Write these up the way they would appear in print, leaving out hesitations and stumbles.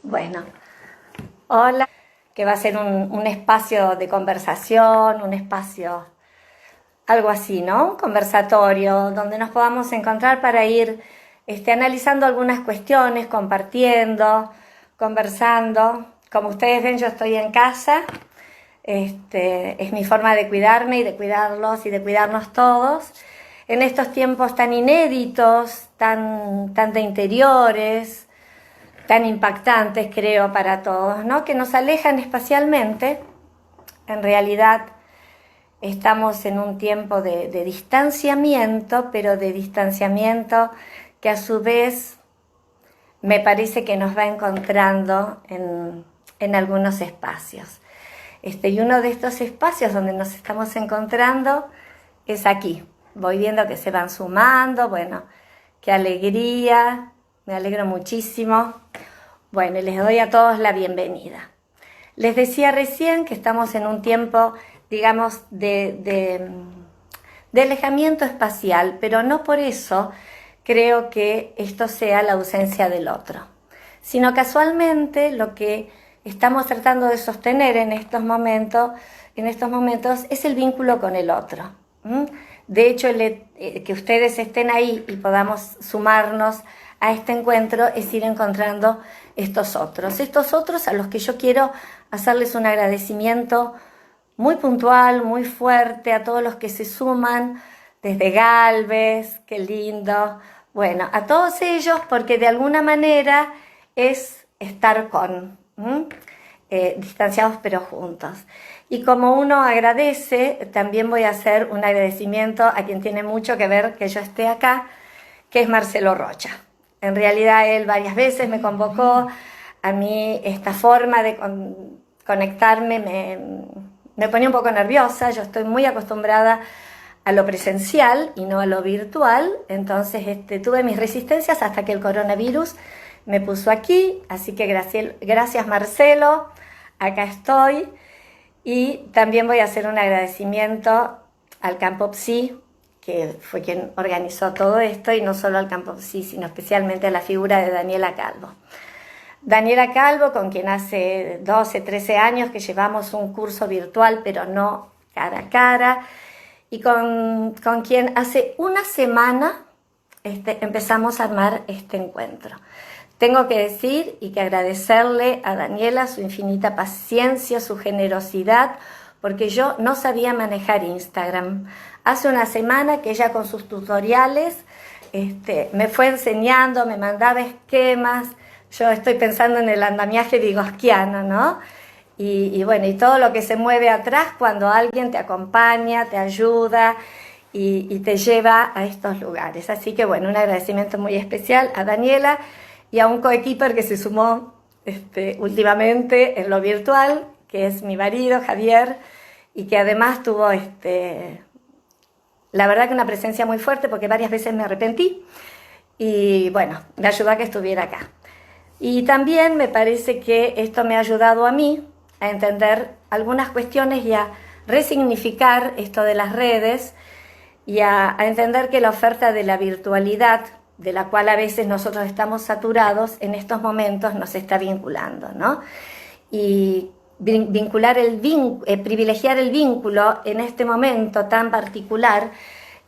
Bueno, hola, que va a ser un espacio de conversación, un espacio, algo así, ¿no? Un conversatorio donde nos podamos encontrar para ir analizando algunas cuestiones, compartiendo, conversando. Como ustedes ven, yo estoy en casa. Es mi forma de cuidarme y de cuidarlos y de cuidarnos todos. En estos tiempos tan inéditos, tan de interiores, tan impactantes, creo, para todos, ¿no? Que nos alejan espacialmente. En realidad estamos en un tiempo de distanciamiento, pero de distanciamiento que a su vez me parece que nos va encontrando en algunos espacios. Y uno de estos espacios donde nos estamos encontrando es aquí. Voy viendo que se van sumando, bueno, qué alegría, me alegro muchísimo. Bueno, y les doy a todos la bienvenida. Les decía recién que estamos en un tiempo, digamos, de alejamiento espacial, pero no por eso creo que esto sea la ausencia del otro, sino casualmente lo que estamos tratando de sostener en estos momentos es el vínculo con el otro. De hecho, que ustedes estén ahí y podamos sumarnos a este encuentro es ir encontrando estos otros a los que yo quiero hacerles un agradecimiento muy puntual, muy fuerte a todos los que se suman desde Galvez, qué lindo, bueno, a todos ellos porque de alguna manera es estar distanciados pero juntos. Y como uno agradece, también voy a hacer un agradecimiento a quien tiene mucho que ver que yo esté acá, que es Marcelo Rocha. En realidad él varias veces me convocó, a mí esta forma de conectarme me ponía un poco nerviosa, yo estoy muy acostumbrada a lo presencial y no a lo virtual, entonces tuve mis resistencias hasta que el coronavirus me puso aquí, así que gracias Marcelo, acá estoy. Y también voy a hacer un agradecimiento al Campo Psi, que fue quien organizó todo esto, y no solo al Campo Psi, sino especialmente a la figura de Daniela Calvo. Daniela Calvo, con quien hace 12, 13 años que llevamos un curso virtual, pero no cara a cara, y con quien hace una semana empezamos a armar este encuentro. Tengo que decir y que agradecerle a Daniela su infinita paciencia, su generosidad, porque yo no sabía manejar Instagram. Hace una semana que ella con sus tutoriales me fue enseñando, me mandaba esquemas. Yo estoy pensando en el andamiaje vigosquiano, ¿no? Y bueno, y todo lo que se mueve atrás cuando alguien te acompaña, te ayuda y te lleva a estos lugares. Así que bueno, un agradecimiento muy especial a Daniela y a un coequiper que se sumó últimamente en lo virtual, que es mi marido, Javier, y que además tuvo la verdad que una presencia muy fuerte porque varias veces me arrepentí y bueno, me ayudó a que estuviera acá. Y también me parece que esto me ha ayudado a mí a entender algunas cuestiones y a resignificar esto de las redes y a entender que la oferta de la virtualidad, de la cual a veces nosotros estamos saturados, en estos momentos nos está vinculando, ¿no? Y privilegiar el vínculo en este momento tan particular,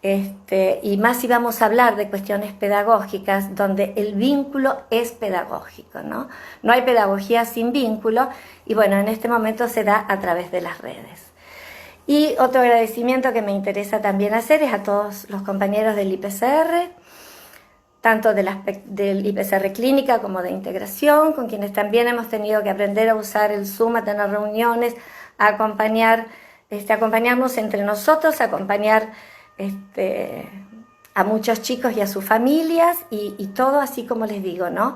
y más si vamos a hablar de cuestiones pedagógicas, donde el vínculo es pedagógico, ¿no? No hay pedagogía sin vínculo, y bueno, en este momento se da a través de las redes. Y otro agradecimiento que me interesa también hacer es a todos los compañeros del IPCR, tanto del IPCR Clínica como de Integración, con quienes también hemos tenido que aprender a usar el Zoom, a tener reuniones, a acompañarnos entre nosotros, a acompañar a muchos chicos y a sus familias, y todo así como les digo, ¿no?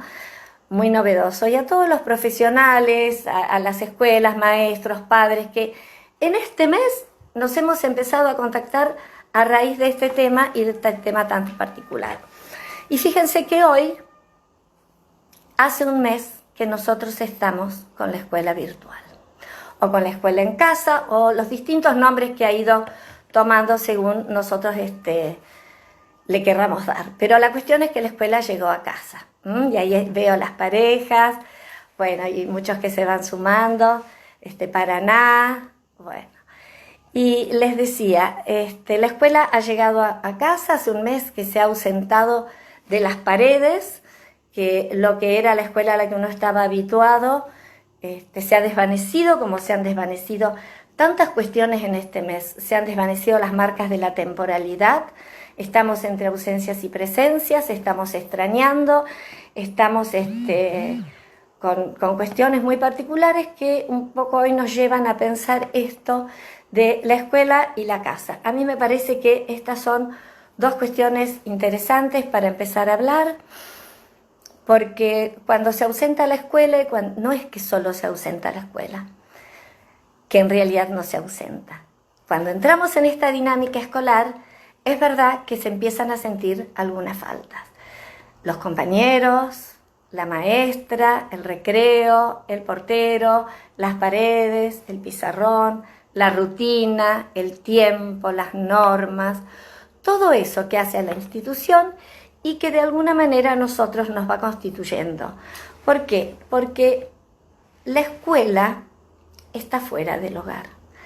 Muy novedoso. Y a todos los profesionales, a las escuelas, maestros, padres, que en este mes nos hemos empezado a contactar a raíz de este tema y de este tema tan particular. Y fíjense que hoy, hace un mes que nosotros estamos con la escuela virtual, o con la escuela en casa, o los distintos nombres que ha ido tomando según nosotros le querramos dar. Pero la cuestión es que la escuela llegó a casa. Y ahí veo las parejas, bueno, y muchos que se van sumando, Paraná, bueno. Y les decía, la escuela ha llegado a casa hace un mes que se ha ausentado de las paredes, que lo que era la escuela a la que uno estaba habituado, se ha desvanecido, como se han desvanecido tantas cuestiones en este mes, se han desvanecido las marcas de la temporalidad, estamos entre ausencias y presencias, estamos extrañando, estamos con cuestiones muy particulares que un poco hoy nos llevan a pensar esto de la escuela y la casa. A mí me parece que estas son dos cuestiones interesantes para empezar a hablar, porque cuando se ausenta la escuela, no es que solo se ausenta la escuela, que en realidad no se ausenta. Cuando entramos en esta dinámica escolar, es verdad que se empiezan a sentir algunas faltas. Los compañeros, la maestra, el recreo, el portero, las paredes, el pizarrón, la rutina, el tiempo, las normas, todo eso que hace a la institución y que de alguna manera a nosotros nos va constituyendo. ¿Por qué? Porque la escuela está fuera del hogar.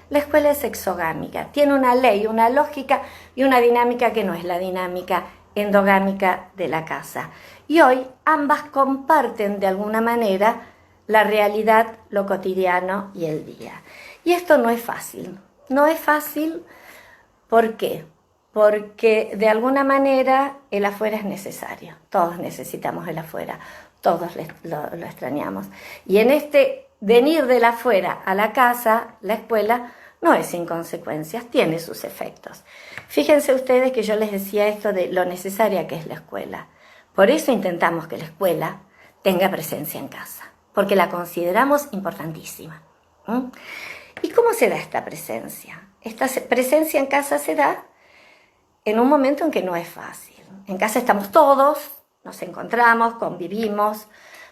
La escuela es exogámica, tiene una ley, una lógica y una dinámica que no es la dinámica endogámica de la casa. Y hoy ambas comparten de alguna manera la realidad, lo cotidiano y el día. Y esto no es fácil. No es fácil, ¿por qué? Porque de alguna manera el afuera es necesario. Todos necesitamos el afuera, todos lo extrañamos. Y en este venir del afuera a la casa, la escuela, no es sin consecuencias, tiene sus efectos. Fíjense ustedes que yo les decía esto de lo necesaria que es la escuela. Por eso intentamos que la escuela tenga presencia en casa, porque la consideramos importantísima. ¿Y cómo se da esta presencia? Esta presencia en casa se da en un momento en que no es fácil. En casa estamos todos, nos encontramos, convivimos.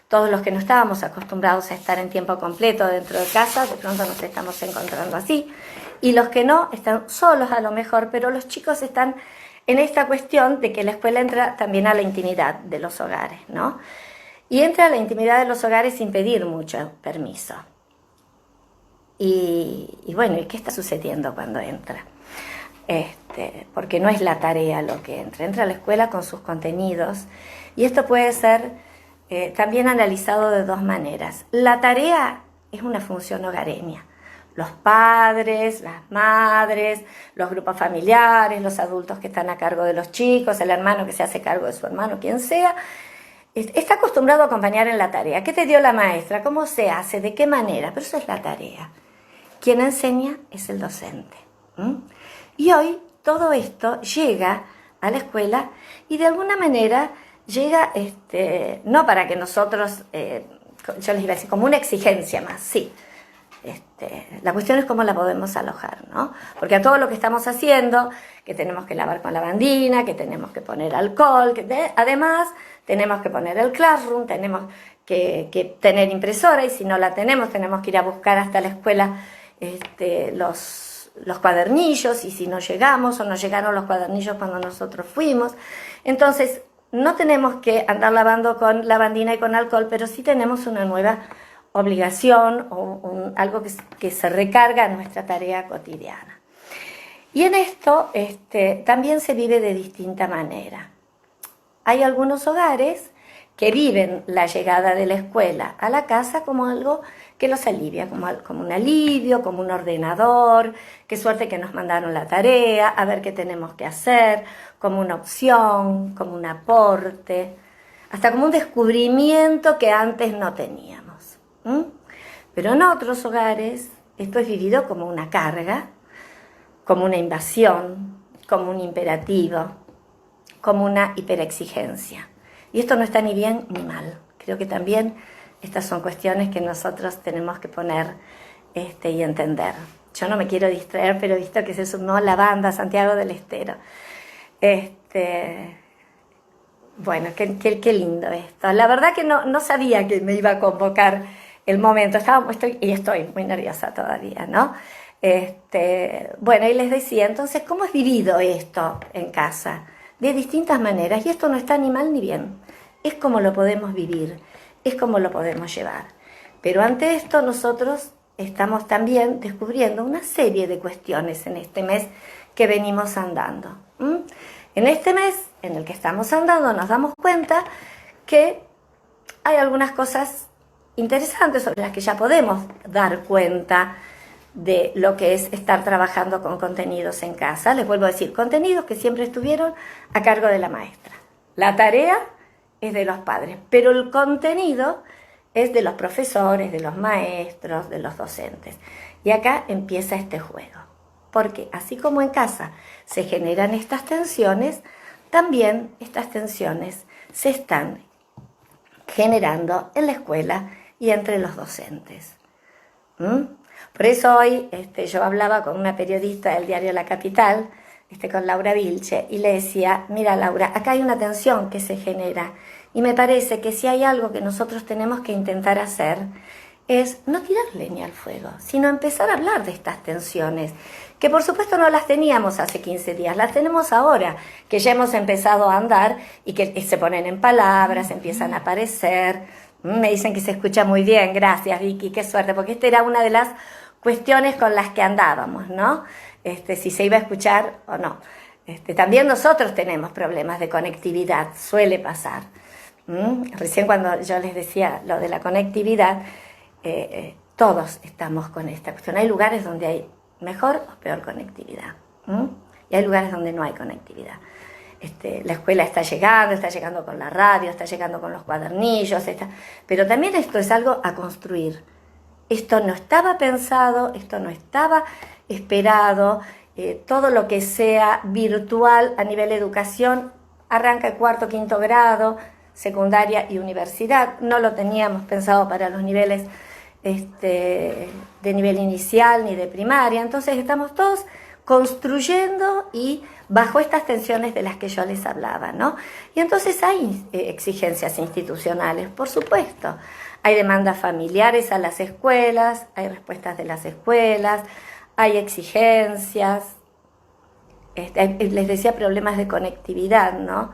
Todos los que no estábamos acostumbrados a estar en tiempo completo dentro de casa, de pronto nos estamos encontrando así. Y los que no, están solos a lo mejor, pero los chicos están en esta cuestión de que la escuela entra también a la intimidad de los hogares, ¿no? Y entra a la intimidad de los hogares sin pedir mucho permiso. Y bueno, ¿y qué está sucediendo cuando entra? Porque no es la tarea lo que entra a la escuela con sus contenidos. Y esto puede ser también analizado de dos maneras. La tarea es una función hogareña. Los padres, las madres, los grupos familiares, los adultos que están a cargo de los chicos, el hermano que se hace cargo de su hermano, quien sea, está acostumbrado a acompañar en la tarea. ¿Qué te dio la maestra? ¿Cómo se hace? ¿De qué manera? Pero eso es la tarea. Quien enseña es el docente. Y hoy todo esto llega a la escuela y de alguna manera llega, no para que nosotros, yo les iba a decir, como una exigencia más, sí. La cuestión es cómo la podemos alojar, ¿no? Porque a todo lo que estamos haciendo, que tenemos que lavar con lavandina, que tenemos que poner alcohol, además tenemos que poner el Classroom, tenemos que tener impresora y si no la tenemos que ir a buscar hasta la escuela los cuadernillos y si no llegamos o no llegaron los cuadernillos cuando nosotros fuimos. Entonces, no tenemos que andar lavando con lavandina y con alcohol, pero sí tenemos una nueva obligación o algo que se recarga en nuestra tarea cotidiana. Y en esto también se vive de distinta manera. Hay algunos hogares que viven la llegada de la escuela a la casa como algo que los alivia, como un alivio, como un ordenador, qué suerte que nos mandaron la tarea, a ver qué tenemos que hacer, como una opción, como un aporte, hasta como un descubrimiento que antes no teníamos. Pero en otros hogares esto es vivido como una carga, como una invasión, como un imperativo, como una hiperexigencia. Y esto no está ni bien ni mal. Creo que también estas son cuestiones que nosotros tenemos que poner y entender. Yo no me quiero distraer, pero he visto que se sumó la banda Santiago del Estero. Bueno, qué lindo esto. La verdad que no sabía que me iba a convocar el momento. Estoy muy nerviosa todavía, ¿no? Bueno, y les decía, entonces, ¿cómo has vivido esto en casa? De distintas maneras. Y esto no está ni mal ni bien. Es como lo podemos vivir, es como lo podemos llevar. Pero ante esto nosotros estamos también descubriendo una serie de cuestiones en este mes que venimos andando. En este mes en el que estamos andando nos damos cuenta que hay algunas cosas interesantes sobre las que ya podemos dar cuenta de lo que es estar trabajando con contenidos en casa. Les vuelvo a decir, contenidos que siempre estuvieron a cargo de la maestra. La tarea es de los padres, pero el contenido es de los profesores, de los maestros, de los docentes. Y acá empieza este juego, porque así como en casa se generan estas tensiones, también estas tensiones se están generando en la escuela y entre los docentes. Por eso hoy yo hablaba con una periodista del diario La Capital, con Laura Vilche, y le decía, mira Laura, acá hay una tensión que se genera, y me parece que si hay algo que nosotros tenemos que intentar hacer, es no tirar leña al fuego, sino empezar a hablar de estas tensiones, que por supuesto no las teníamos hace 15 días, las tenemos ahora, que ya hemos empezado a andar y que se ponen en palabras, empiezan a aparecer. Me dicen que se escucha muy bien, gracias Vicky, qué suerte, porque esta era una de las cuestiones con las que andábamos, ¿no? Si se iba a escuchar o no. También nosotros tenemos problemas de conectividad, suele pasar. Recién cuando yo les decía lo de la conectividad, todos estamos con esta cuestión. Hay lugares donde hay mejor o peor conectividad, y hay lugares donde no hay conectividad. La escuela está llegando con la radio, está llegando con los cuadernillos, pero también esto es algo a construir. Esto no estaba pensado, esto no estaba esperado. Todo lo que sea virtual a nivel de educación arranca el 4º, 5º grado, secundaria y universidad. No lo teníamos pensado para los niveles de nivel inicial ni de primaria. Entonces estamos todos construyendo y bajo estas tensiones de las que yo les hablaba, ¿no? Y entonces hay exigencias institucionales, por supuesto. Hay demandas familiares a las escuelas, hay respuestas de las escuelas, hay exigencias. Les decía problemas de conectividad, ¿no?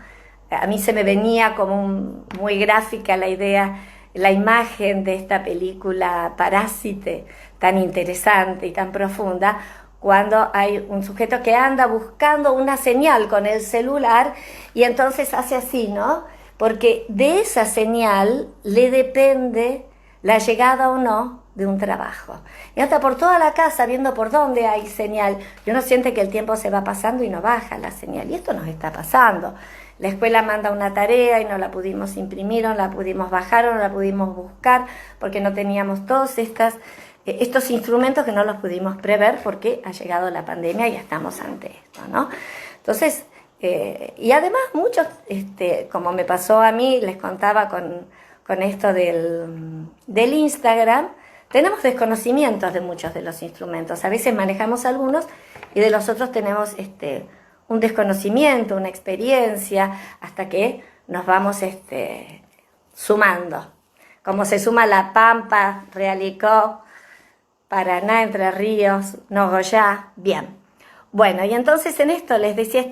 A mí se me venía como muy gráfica la idea, la imagen de esta película Parásite, tan interesante y tan profunda, cuando hay un sujeto que anda buscando una señal con el celular y entonces hace así, ¿no? Porque de esa señal le depende la llegada o no de un trabajo. Y anda por toda la casa viendo por dónde hay señal. Y uno siente que el tiempo se va pasando y no baja la señal. Y esto nos está pasando. La escuela manda una tarea y no la pudimos imprimir, o no la pudimos bajar, o no la pudimos buscar, porque no teníamos todos estos instrumentos que no los pudimos prever porque ha llegado la pandemia y estamos ante esto, ¿no? Entonces, y además muchos, como me pasó a mí, les contaba con esto del Instagram, tenemos desconocimientos de muchos de los instrumentos. A veces manejamos algunos y de los otros tenemos un desconocimiento, una experiencia, hasta que nos vamos sumando. Como se suma La Pampa, Realicó, Paraná, Entre Ríos, Nogoyá, bien. Bueno, y entonces en esto les decía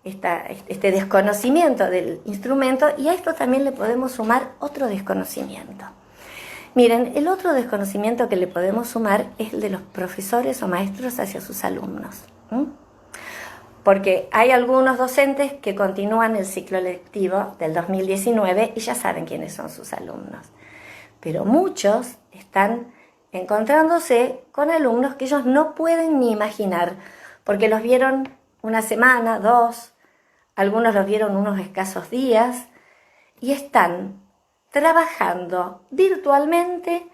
este desconocimiento del instrumento, y a esto también le podemos sumar otro desconocimiento. Miren, el otro desconocimiento que le podemos sumar es el de los profesores o maestros hacia sus alumnos. Porque hay algunos docentes que continúan el ciclo lectivo del 2019 y ya saben quiénes son sus alumnos. Pero muchos están encontrándose con alumnos que ellos no pueden ni imaginar, porque los vieron una semana, 2, algunos los vieron unos escasos días, y están trabajando virtualmente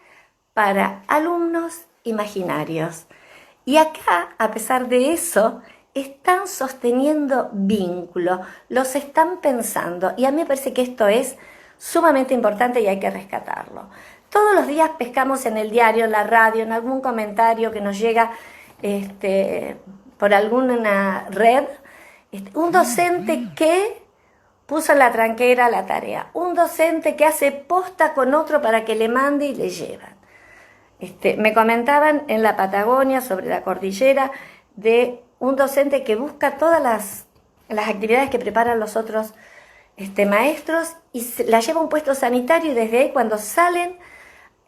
para alumnos imaginarios. Y acá, a pesar de eso, están sosteniendo vínculo, los están pensando, y a mí me parece que esto es sumamente importante y hay que rescatarlo. Todos los días pescamos en el diario, en la radio, en algún comentario que nos llega por alguna red, un docente que puso en la tranquera la tarea, un docente que hace posta con otro para que le mande y le llevan. Me comentaban en la Patagonia, sobre la cordillera, de un docente que busca todas las actividades que preparan los otros maestros y la lleva a un puesto sanitario, y desde ahí cuando salen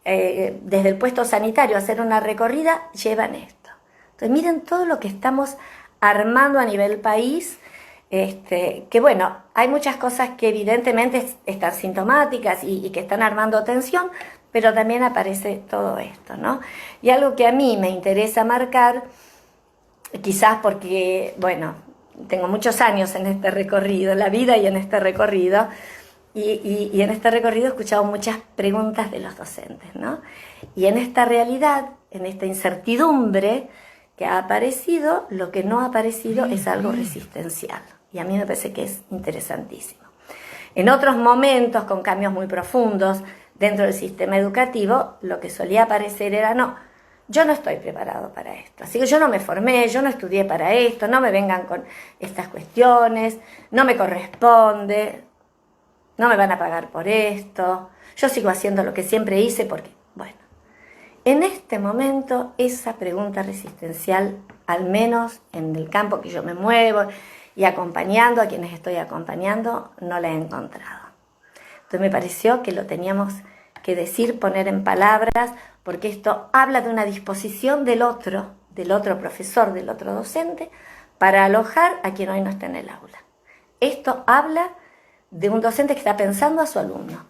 desde el puesto sanitario a hacer una recorrida, llevan esto. Entonces miren todo lo que estamos armando a nivel país, que bueno, hay muchas cosas que evidentemente están sintomáticas y que están armando tensión, pero también aparece todo esto, ¿no? Y algo que a mí me interesa marcar, quizás porque, bueno, tengo muchos años en este recorrido, en la vida y en este recorrido, y en este recorrido he escuchado muchas preguntas de los docentes, ¿no? Y en esta realidad, en esta incertidumbre que ha aparecido, lo que no ha aparecido es algo resistencial. Y a mí me parece que es interesantísimo. En otros momentos, con cambios muy profundos dentro del sistema educativo, lo que solía aparecer era no, yo no estoy preparado para esto, así que yo no me formé, yo no estudié para esto, no me vengan con estas cuestiones, no me corresponde, no me van a pagar por esto, yo sigo haciendo lo que siempre hice porque, bueno, en este momento esa pregunta resistencial, al menos en el campo que yo me muevo y acompañando a quienes estoy acompañando, no la he encontrado. Entonces me pareció que lo teníamos que decir, poner en palabras, porque esto habla de una disposición del otro profesor, del otro docente, para alojar a quien hoy no está en el aula. Esto habla de un docente que está pensando a su alumno,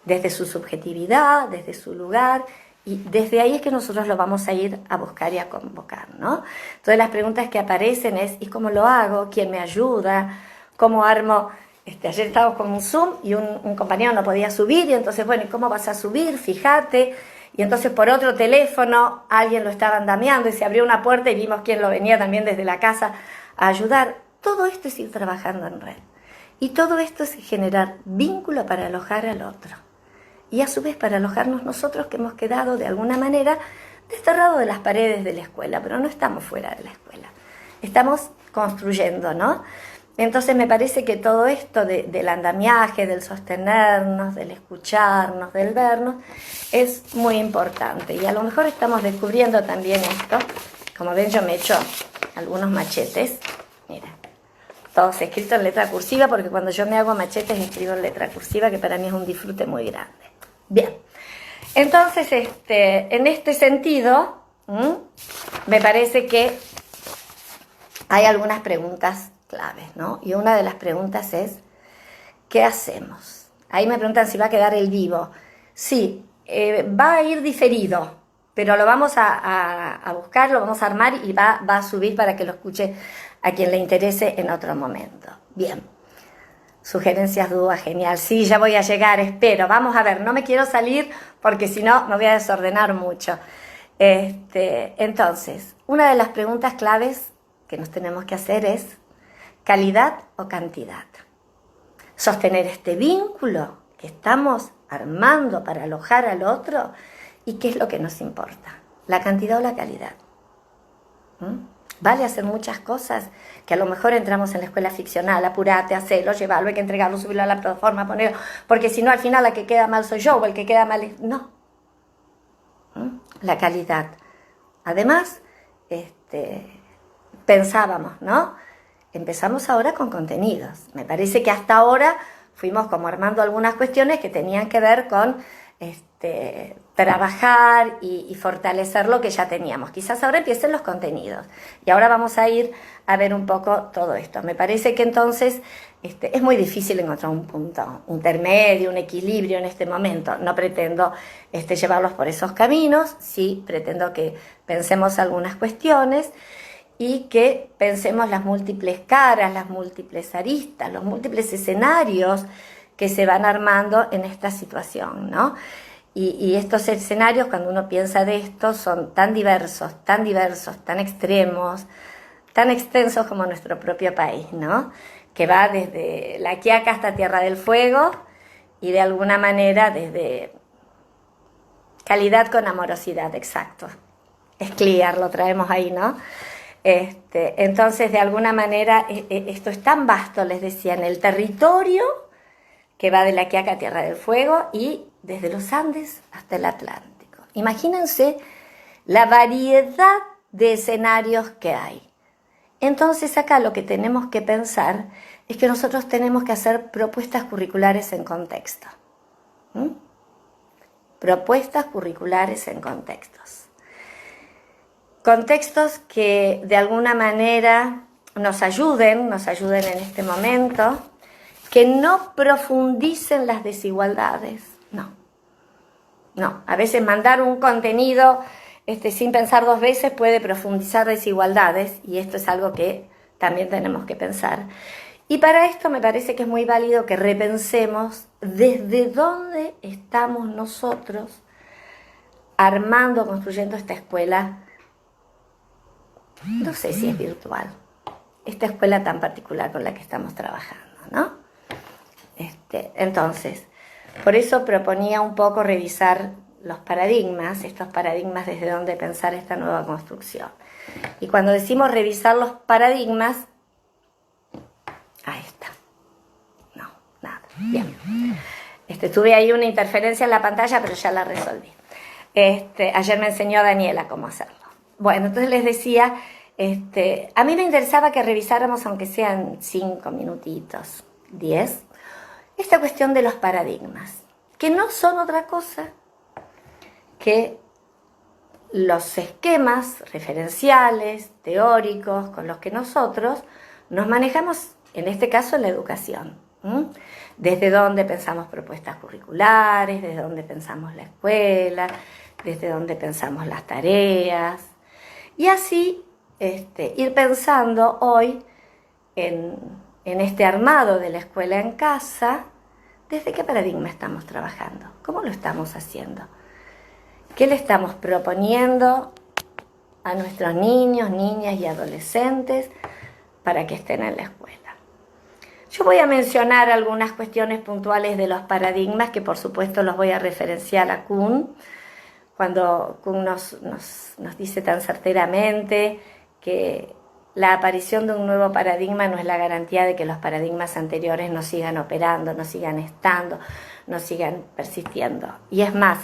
desde su subjetividad, desde su lugar, y desde ahí es que nosotros lo vamos a ir a buscar y a convocar, ¿no? Entonces las preguntas que aparecen es, ¿y cómo lo hago? ¿Quién me ayuda? ¿Cómo armo? Ayer estábamos con un Zoom y un compañero no podía subir, y entonces, bueno, ¿y cómo vas a subir? Fíjate. Y entonces por otro teléfono alguien lo estaba andamiando y se abrió una puerta y vimos quién lo venía también desde la casa a ayudar. Todo esto es ir trabajando en red. Y todo esto es generar vínculo para alojar al otro. Y a su vez para alojarnos nosotros, que hemos quedado de alguna manera desterrados de las paredes de la escuela, pero no estamos fuera de la escuela. Estamos construyendo, ¿no? Entonces me parece que todo esto del andamiaje, del sostenernos, del escucharnos, del vernos, es muy importante. Y a lo mejor estamos descubriendo también esto. Como ven, yo me he hecho algunos machetes. Miren, todos escritos en letra cursiva, porque cuando yo me hago machetes escribo en letra cursiva, que para mí es un disfrute muy grande. Bien, entonces en este sentido, me parece que hay algunas preguntas claves, ¿no? Y una de las preguntas es, ¿qué hacemos? Ahí me preguntan si va a quedar el vivo. Sí, va a ir diferido, pero lo vamos a buscar, lo vamos a armar y va a subir para que lo escuche a quien le interese en otro momento. Bien. Sugerencias, dudas, genial. Sí, ya voy a llegar, espero. Vamos a ver, no me quiero salir porque si no me voy a desordenar mucho. Entonces, una de las preguntas claves que nos tenemos que hacer es calidad o cantidad. Sostener este vínculo que estamos armando para alojar al otro, y qué es lo que nos importa, la cantidad o la calidad. Vale hacer muchas cosas que a lo mejor entramos en la escuela ficcional, apurate, hacelo, llevarlo, hay que entregarlo, subirlo a la plataforma, ponerlo, porque si no al final la que queda mal soy yo o el que queda mal es... No. La calidad. Además, pensábamos, ¿no? Empezamos ahora con contenidos. Me parece que hasta ahora fuimos como armando algunas cuestiones que tenían que ver con trabajar y fortalecer lo que ya teníamos. Quizás ahora empiecen los contenidos. Y ahora vamos a ir a ver un poco todo esto. Me parece que entonces es muy difícil encontrar un punto, un intermedio, un equilibrio en este momento. No pretendo llevarlos por esos caminos, sí pretendo que pensemos algunas cuestiones y que pensemos las múltiples caras, las múltiples aristas, los múltiples escenarios que se van armando en esta situación, ¿no? Y estos escenarios, cuando uno piensa de esto, son tan diversos, tan extremos, tan extensos como nuestro propio país, ¿no? Que va desde La Quiaca hasta Tierra del Fuego y de alguna manera desde calidad con amorosidad, exacto. Es clear, lo traemos ahí, ¿no? Entonces, de alguna manera, esto es tan vasto, les decía, en el territorio que va de La Quiaca a Tierra del Fuego y desde los Andes hasta el Atlántico. Imagínense la variedad de escenarios que hay. Entonces acá lo que tenemos que pensar es que nosotros tenemos que hacer propuestas curriculares en contexto. propuestas curriculares en contextos. Contextos que de alguna manera nos ayuden en este momento, que no profundicen las desigualdades, no, a veces mandar un contenido sin pensar dos veces puede profundizar desigualdades, y esto es algo que también tenemos que pensar. Y para esto me parece que es muy válido que repensemos desde dónde estamos nosotros armando, construyendo esta escuela, no sé si es virtual, esta escuela tan particular con la que estamos trabajando, ¿no? Entonces, por eso proponía un poco revisar los paradigmas, estos paradigmas desde donde pensar esta nueva construcción. Y cuando decimos revisar los paradigmas, ahí está. No, nada. Bien. Tuve ahí una interferencia en la pantalla, pero ya la resolví. Ayer me enseñó Daniela cómo hacerlo. Bueno, entonces les decía, a mí me interesaba que revisáramos, aunque sean 5 minutitos, 10, esta cuestión de los paradigmas, que no son otra cosa que los esquemas referenciales, teóricos, con los que nosotros nos manejamos, en este caso en la educación. Desde dónde pensamos propuestas curriculares, desde dónde pensamos la escuela, desde dónde pensamos las tareas, y así ir pensando hoy en este armado de la escuela en casa, ¿desde qué paradigma estamos trabajando? ¿Cómo lo estamos haciendo? ¿Qué le estamos proponiendo a nuestros niños, niñas y adolescentes para que estén en la escuela? Yo voy a mencionar algunas cuestiones puntuales de los paradigmas, que por supuesto los voy a referenciar a Kuhn, cuando Kuhn nos dice tan certeramente que la aparición de un nuevo paradigma no es la garantía de que los paradigmas anteriores no sigan operando, no sigan estando, no sigan persistiendo. Y es más,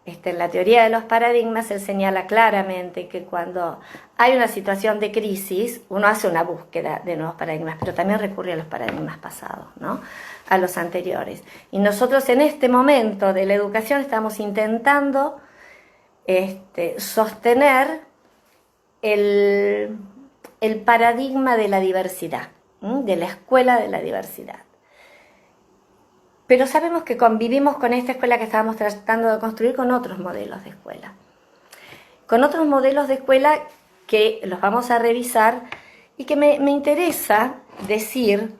en la teoría de los paradigmas él señala claramente que cuando hay una situación de crisis, uno hace una búsqueda de nuevos paradigmas, pero también recurre a los paradigmas pasados, ¿no? A los anteriores. Y nosotros en este momento de la educación estamos intentando sostener el paradigma de la diversidad, de la escuela de la diversidad. Pero sabemos que convivimos con esta escuela que estábamos tratando de construir con otros modelos de escuela. Con otros modelos de escuela que los vamos a revisar, y que me interesa decir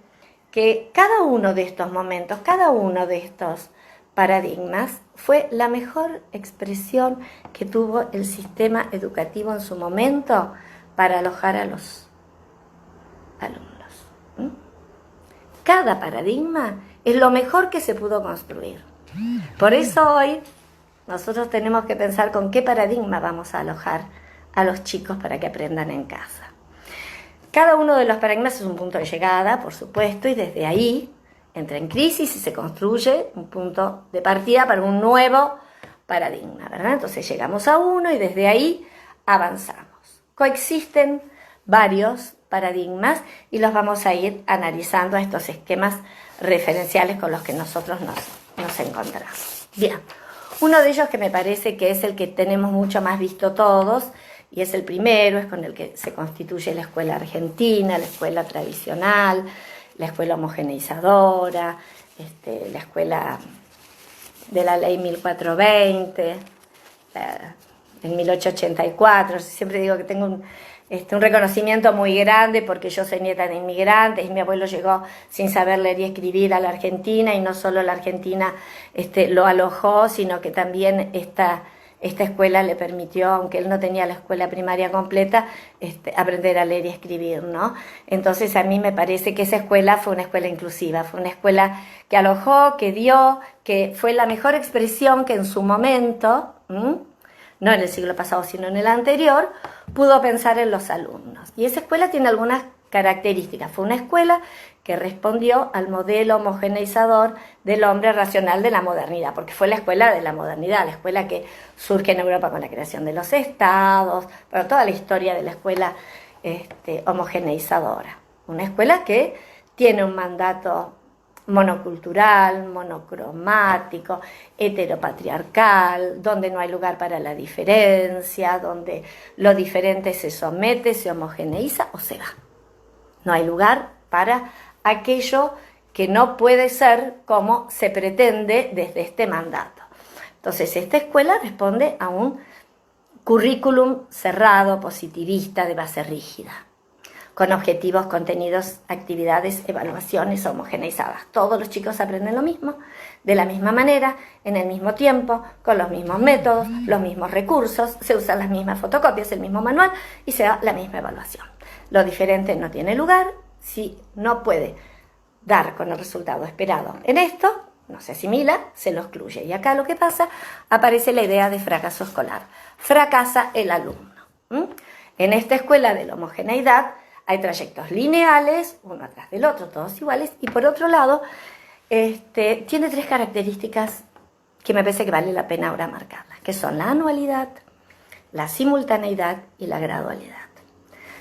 que cada uno de estos momentos, cada uno de estos paradigmas fue la mejor expresión que tuvo el sistema educativo en su momento para alojar a los alumnos. Cada paradigma es lo mejor que se pudo construir. Por eso hoy nosotros tenemos que pensar con qué paradigma vamos a alojar a los chicos para que aprendan en casa. Cada uno de los paradigmas es un punto de llegada, por supuesto, y desde ahí entra en crisis y se construye un punto de partida para un nuevo paradigma, ¿verdad? Entonces llegamos a uno y desde ahí avanzamos. Coexisten varios paradigmas y los vamos a ir analizando a estos esquemas referenciales con los que nosotros nos encontramos. Bien, uno de ellos que me parece que es el que tenemos mucho más visto todos, y es el primero, es con el que se constituye la escuela argentina, la escuela tradicional, la escuela homogeneizadora, la escuela de la ley 1420, en 1884. Siempre digo que tengo un reconocimiento muy grande porque yo soy nieta de inmigrantes y mi abuelo llegó sin saber leer y escribir a la Argentina, y no solo la Argentina lo alojó, sino que también esta escuela le permitió, aunque él no tenía la escuela primaria completa, aprender a leer y escribir, ¿no? Entonces a mí me parece que esa escuela fue una escuela inclusiva, fue una escuela que alojó, que dio, que fue la mejor expresión que en su momento, no en el siglo pasado sino en el anterior, pudo pensar en los alumnos. Y esa escuela tiene algunas características. Fue una escuela que respondió al modelo homogeneizador del hombre racional de la modernidad, porque fue la escuela de la modernidad, la escuela que surge en Europa con la creación de los estados, pero toda la historia de la escuela homogeneizadora. Una escuela que tiene un mandato monocultural, monocromático, heteropatriarcal, donde no hay lugar para la diferencia, donde lo diferente se somete, se homogeneiza o se va. No hay lugar para aquello que no puede ser como se pretende desde este mandato. Entonces, esta escuela responde a un currículum cerrado, positivista, de base rígida, con objetivos, contenidos, actividades, evaluaciones homogeneizadas. Todos los chicos aprenden lo mismo, de la misma manera, en el mismo tiempo, con los mismos métodos, los mismos recursos, se usan las mismas fotocopias, el mismo manual y se da la misma evaluación. Lo diferente no tiene lugar. Si no puede dar con el resultado esperado en esto, no se asimila, se lo excluye. Y acá lo que pasa, aparece la idea de fracaso escolar. Fracasa el alumno. En esta escuela de la homogeneidad hay trayectos lineales, uno atrás del otro, todos iguales, y por otro lado, tiene 3 características que me parece que vale la pena ahora marcarlas, que son la anualidad, la simultaneidad y la gradualidad.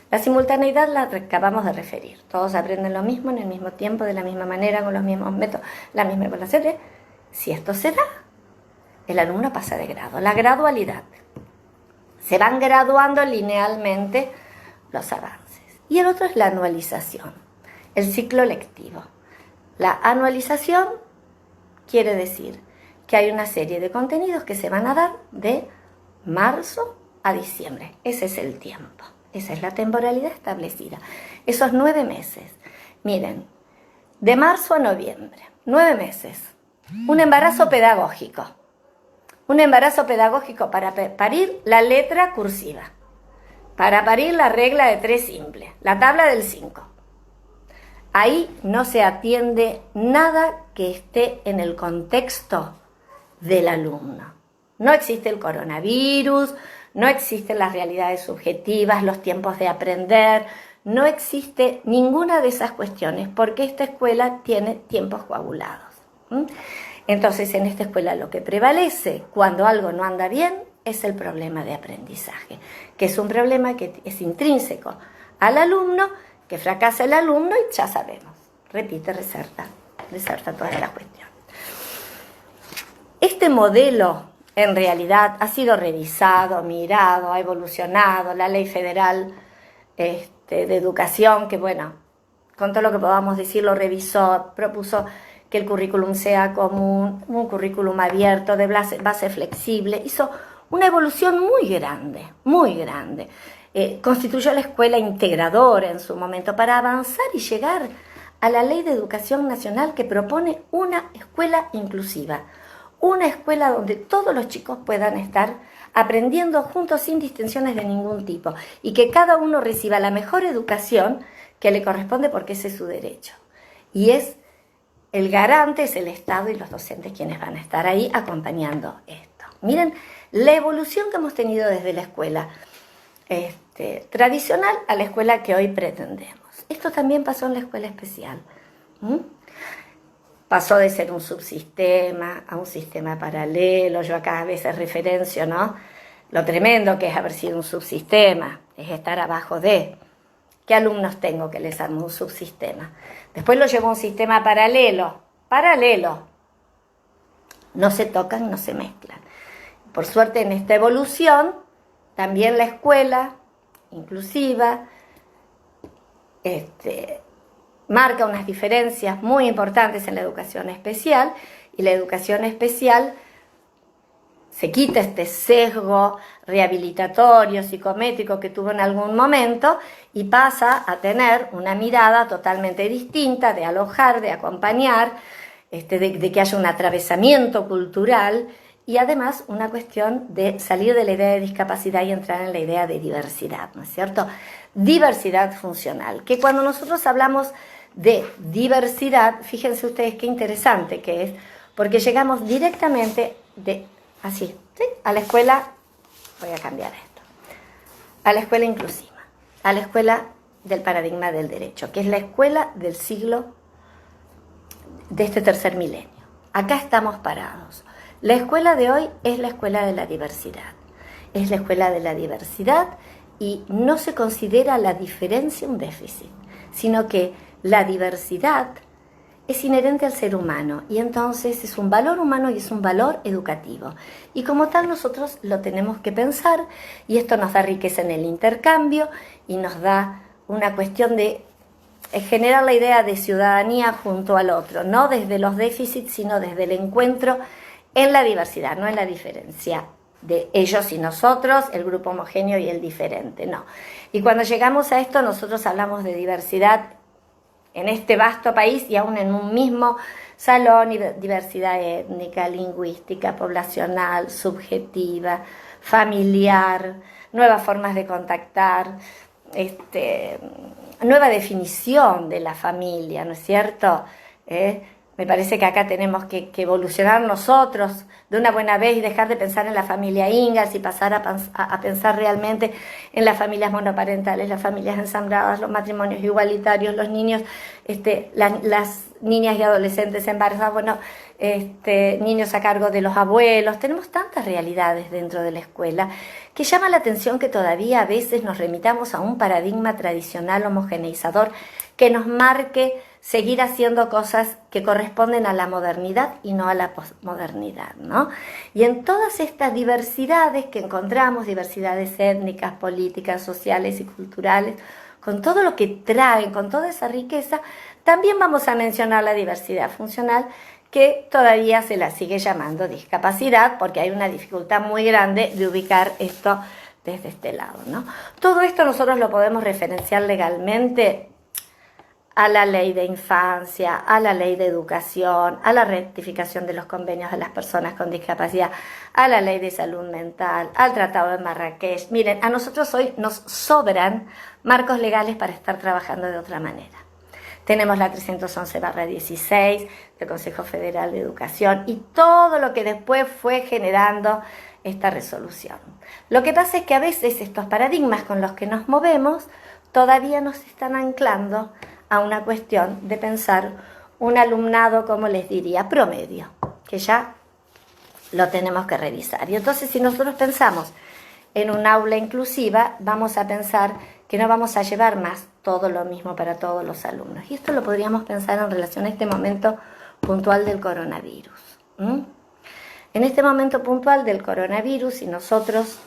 La simultaneidad la acabamos de referir. Todos aprenden lo mismo en el mismo tiempo, de la misma manera, con los mismos métodos, la misma evaluación. Si esto se da, el alumno pasa de grado. La gradualidad. Se van graduando linealmente los avances. Y el otro es la anualización, el ciclo lectivo. La anualización quiere decir que hay una serie de contenidos que se van a dar de marzo a diciembre. Ese es el tiempo. Esa es la temporalidad establecida. Esos 9 meses. Miren, de marzo a noviembre, 9 meses. Un embarazo pedagógico. Un embarazo pedagógico para parir la letra cursiva. Para parir la regla de 3 simple. La tabla del 5. Ahí no se atiende nada que esté en el contexto del alumno. No existe el coronavirus, no existen las realidades subjetivas, los tiempos de aprender, no existe ninguna de esas cuestiones porque esta escuela tiene tiempos coagulados. Entonces, en esta escuela lo que prevalece cuando algo no anda bien es el problema de aprendizaje, que es un problema que es intrínseco al alumno, que fracasa el alumno y ya sabemos, repite, reserta todas las cuestiones. Este modelo en realidad ha sido revisado, mirado, ha evolucionado. La ley federal de educación, que bueno, con todo lo que podamos decir, lo revisó, propuso que el currículum sea común, un currículum abierto, de base flexible, hizo una evolución muy grande, muy grande. Constituyó la escuela integradora en su momento para avanzar y llegar a la ley de educación nacional que propone una escuela inclusiva. Una escuela donde todos los chicos puedan estar aprendiendo juntos sin distinciones de ningún tipo y que cada uno reciba la mejor educación que le corresponde porque ese es su derecho. Y es el garante, es el Estado y los docentes quienes van a estar ahí acompañando esto. Miren la evolución que hemos tenido desde la escuela tradicional a la escuela que hoy pretendemos. Esto también pasó en la escuela especial. Pasó de ser un subsistema a un sistema paralelo. Yo acá a veces referencio, ¿no?, lo tremendo que es haber sido un subsistema, es estar abajo de. ¿Qué alumnos tengo que les armo un subsistema? Después lo llevo a un sistema paralelo. No se tocan, no se mezclan. Por suerte, en esta evolución, también la escuela inclusiva marca unas diferencias muy importantes en la educación especial, y la educación especial se quita este sesgo rehabilitatorio, psicométrico que tuvo en algún momento y pasa a tener una mirada totalmente distinta de alojar, de acompañar, de que haya un atravesamiento cultural y además una cuestión de salir de la idea de discapacidad y entrar en la idea de diversidad, ¿no es cierto? Diversidad funcional, que cuando nosotros hablamos de diversidad, fíjense ustedes qué interesante que es, porque llegamos directamente a la escuela, voy a cambiar esto, a la escuela inclusiva, a la escuela del paradigma del derecho, que es la escuela del siglo de este tercer milenio. Acá estamos parados. La escuela de hoy es la escuela de la diversidad. Es la escuela de la diversidad y no se considera la diferencia un déficit, sino que la diversidad es inherente al ser humano y entonces es un valor humano y es un valor educativo. Y como tal nosotros lo tenemos que pensar y esto nos da riqueza en el intercambio y nos da una cuestión de generar la idea de ciudadanía junto al otro, no desde los déficits, sino desde el encuentro en la diversidad, no en la diferencia de ellos y nosotros, el grupo homogéneo y el diferente, no. Y cuando llegamos a esto nosotros hablamos de diversidad en este vasto país y aún en un mismo salón, diversidad étnica, lingüística, poblacional, subjetiva, familiar, nuevas formas de contactar, nueva definición de la familia, ¿no es cierto? Me parece que acá tenemos que evolucionar nosotros de una buena vez y dejar de pensar en la familia Ingalls y pasar a pensar realmente en las monoparentales, las familias ensambladas, los matrimonios igualitarios, los niños, las niñas y adolescentes embarazadas, bueno, niños a cargo de los abuelos. Tenemos tantas realidades dentro de la escuela que llama la atención que todavía a veces nos remitamos a un paradigma tradicional homogeneizador que nos marque seguir haciendo cosas que corresponden a la modernidad y no a la posmodernidad, ¿no? Y en todas estas diversidades que encontramos, diversidades étnicas, políticas, sociales y culturales, con todo lo que traen, con toda esa riqueza, también vamos a mencionar la diversidad funcional, que todavía se la sigue llamando discapacidad, porque hay una dificultad muy grande de ubicar esto desde este lado, ¿no? Todo esto nosotros lo podemos referenciar legalmente a la ley de infancia, a la ley de educación, a la rectificación de los convenios de las personas con discapacidad, a la ley de salud mental, al Tratado de Marrakech. Miren, a nosotros hoy nos sobran marcos legales para estar trabajando de otra manera. Tenemos la 311/16 del Consejo Federal de Educación y todo lo que después fue generando esta resolución. Lo que pasa es que a veces estos paradigmas con los que nos movemos todavía nos están anclando a una cuestión de pensar un alumnado, como les diría, promedio, que ya lo tenemos que revisar. Y entonces si nosotros pensamos en un aula inclusiva, vamos a pensar que no vamos a llevar más todo lo mismo para todos los alumnos. Y esto lo podríamos pensar en relación a este momento puntual del coronavirus. En este momento puntual del coronavirus, si nosotros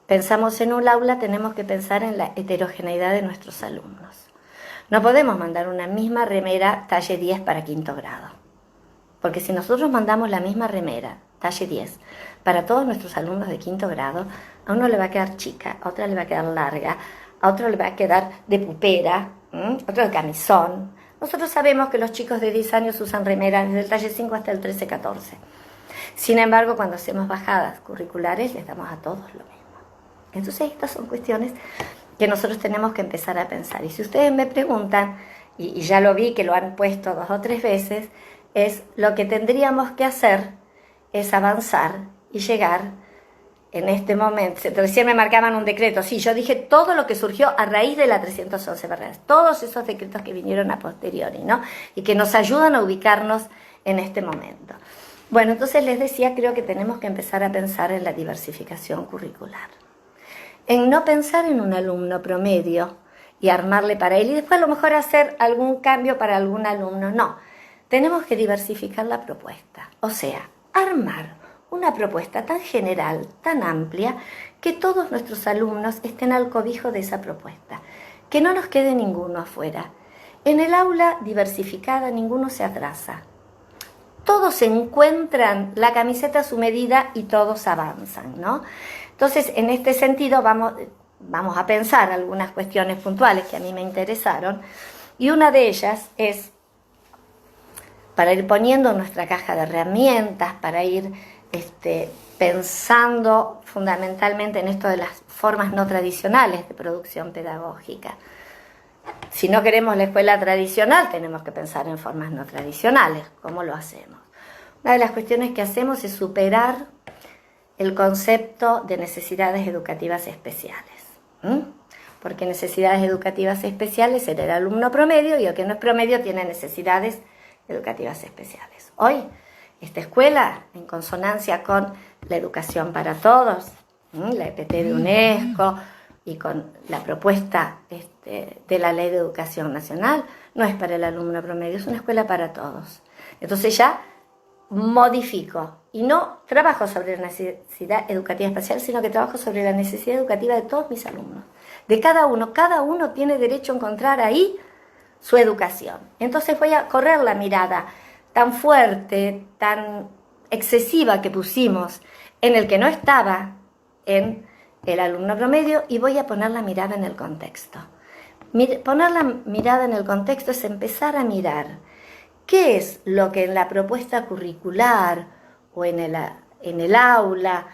pensamos en un aula, tenemos que pensar en la heterogeneidad de nuestros alumnos. No podemos mandar una misma remera talle 10 para quinto grado, porque si nosotros mandamos la misma remera talle 10 para todos nuestros alumnos de quinto grado, a uno le va a quedar chica, a otro le va a quedar larga, a otro le va a quedar de pupera, otro de camisón. Nosotros sabemos que los chicos de 10 años usan remeras desde el talle 5 hasta el 13-14. Sin embargo, cuando hacemos bajadas curriculares, les damos a todos lo mismo. Entonces, estas son cuestiones que nosotros tenemos que empezar a pensar. Y si ustedes me preguntan, y ya lo vi que lo han puesto 2 o 3 veces, es lo que tendríamos que hacer es avanzar y llegar en este momento. Recién me marcaban un decreto. Sí, yo dije todo lo que surgió a raíz de la 311, ¿verdad? Todos esos decretos que vinieron a posteriori, ¿no? Y que nos ayudan a ubicarnos en este momento. Bueno, entonces les decía, creo que tenemos que empezar a pensar en la diversificación curricular. En no pensar en un alumno promedio y armarle para él y después a lo mejor hacer algún cambio para algún alumno. No, tenemos que diversificar la propuesta. O sea, armar una propuesta tan general, tan amplia, que todos nuestros alumnos estén al cobijo de esa propuesta. Que no nos quede ninguno afuera. En el aula diversificada ninguno se atrasa. Todos encuentran la camiseta a su medida y todos avanzan, ¿no? Entonces, en este sentido, vamos a pensar algunas cuestiones puntuales que a mí me interesaron. Y una de ellas es, para ir poniendo nuestra caja de herramientas, para ir pensando fundamentalmente en esto de las formas no tradicionales de producción pedagógica. Si no queremos la escuela tradicional, tenemos que pensar en formas no tradicionales. ¿Cómo lo hacemos? Una de las cuestiones que hacemos es superar el concepto de necesidades educativas especiales. Porque necesidades educativas especiales era el alumno promedio y el que no es promedio tiene necesidades educativas especiales. Hoy, esta escuela, en consonancia con la educación para todos, la EPT de UNESCO, y con la propuesta de la Ley de Educación Nacional, no es para el alumno promedio, es una escuela para todos. Entonces ya modifico y no trabajo sobre la necesidad educativa especial, sino que trabajo sobre la necesidad educativa de todos mis alumnos, de cada uno tiene derecho a encontrar ahí su educación. Entonces voy a correr la mirada tan fuerte, tan excesiva que pusimos en el que no estaba en el alumno promedio y voy a poner la mirada en el contexto. Poner la mirada en el contexto es empezar a mirar qué es lo que en la propuesta curricular o en el aula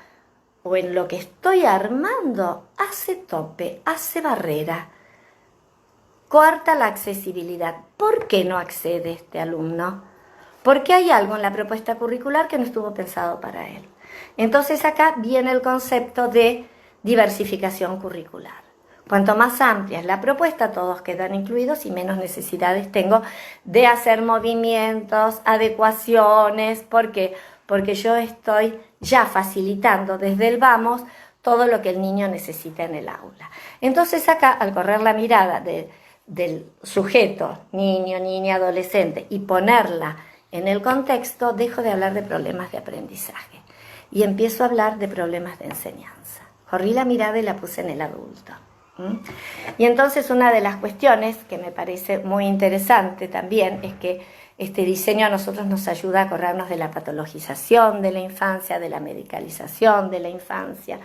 o en lo que estoy armando hace tope, hace barrera, coarta la accesibilidad. ¿Por qué no accede este alumno? Porque hay algo en la propuesta curricular que no estuvo pensado para él. Entonces acá viene el concepto de diversificación curricular. Cuanto más amplia es la propuesta, todos quedan incluidos y menos necesidades tengo de hacer movimientos, adecuaciones. ¿Por qué? Porque yo estoy ya facilitando desde el vamos todo lo que el niño necesita en el aula. Entonces acá, al correr la mirada del sujeto, niño, niña, adolescente, y ponerla en el contexto, dejo de hablar de problemas de aprendizaje y empiezo a hablar de problemas de enseñanza. Corrí la mirada y la puse en el adulto. Y entonces una de las cuestiones que me parece muy interesante también es que este diseño a nosotros nos ayuda a corrernos de la patologización de la infancia, de la medicalización de la infancia.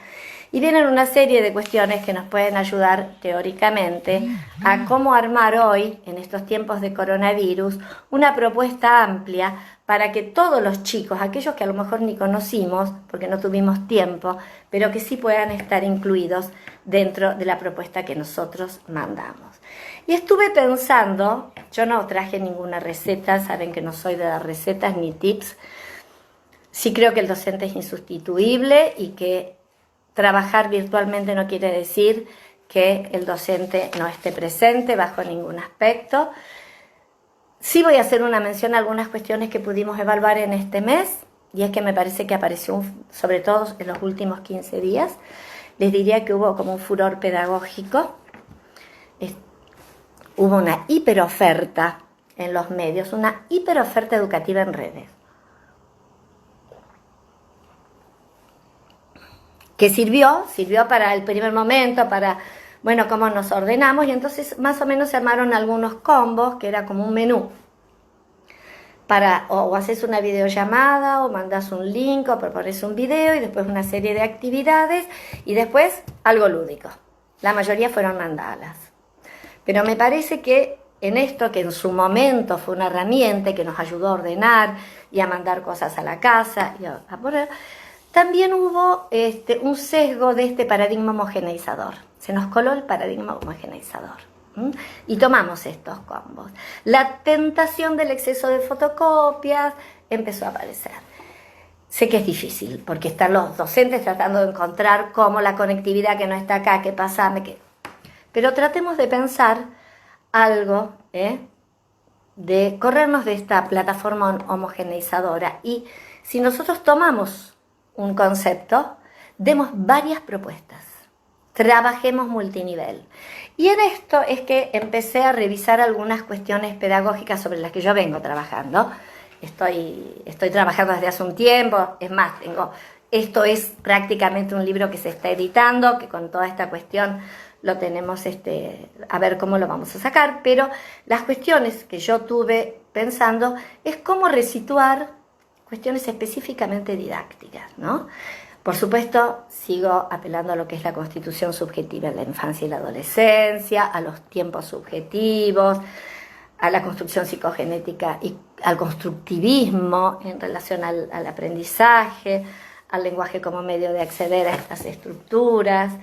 Y vienen una serie de cuestiones que nos pueden ayudar teóricamente a cómo armar hoy, en estos tiempos de coronavirus, una propuesta amplia para que todos los chicos, aquellos que a lo mejor ni conocimos, porque no tuvimos tiempo, pero que sí puedan estar incluidos dentro de la propuesta que nosotros mandamos. Y estuve pensando, yo no traje ninguna receta, saben que no soy de dar recetas ni tips, sí creo que el docente es insustituible y que trabajar virtualmente no quiere decir que el docente no esté presente bajo ningún aspecto. Sí voy a hacer una mención a algunas cuestiones que pudimos evaluar en este mes, y es que me parece que apareció, sobre todo en los últimos 15 días, les diría que hubo como un furor pedagógico, hubo una hiperoferta en los medios, una hiperoferta educativa en redes, que sirvió para el primer momento, para, bueno, cómo nos ordenamos, y entonces más o menos se armaron algunos combos, que era como un menú, para o haces una videollamada, o mandas un link, o propones un video, y después una serie de actividades, y después algo lúdico. La mayoría fueron mandalas. Pero me parece que en esto, que en su momento fue una herramienta que nos ayudó a ordenar y a mandar cosas a la casa, y a poner, también hubo un sesgo de este paradigma homogeneizador. Se nos coló el paradigma homogeneizador. Y tomamos estos combos. La tentación del exceso de fotocopias empezó a aparecer. Sé que es difícil, porque están los docentes tratando de encontrar cómo la conectividad que no está acá, qué pasa, pero tratemos de pensar algo, de corrernos de esta plataforma homogeneizadora. Y si nosotros tomamos un concepto, demos varias propuestas, trabajemos multinivel. Y en esto es que empecé a revisar algunas cuestiones pedagógicas sobre las que yo vengo trabajando. Estoy trabajando desde hace un tiempo, es más, esto es prácticamente un libro que se está editando, que con toda esta cuestión lo tenemos, a ver cómo lo vamos a sacar, pero las cuestiones que yo tuve pensando es cómo resituar cuestiones específicamente didácticas, ¿no? Por supuesto, sigo apelando a lo que es la constitución subjetiva de la infancia y la adolescencia, a los tiempos subjetivos, a la construcción psicogenética y al constructivismo en relación al aprendizaje, al lenguaje como medio de acceder a estas estructuras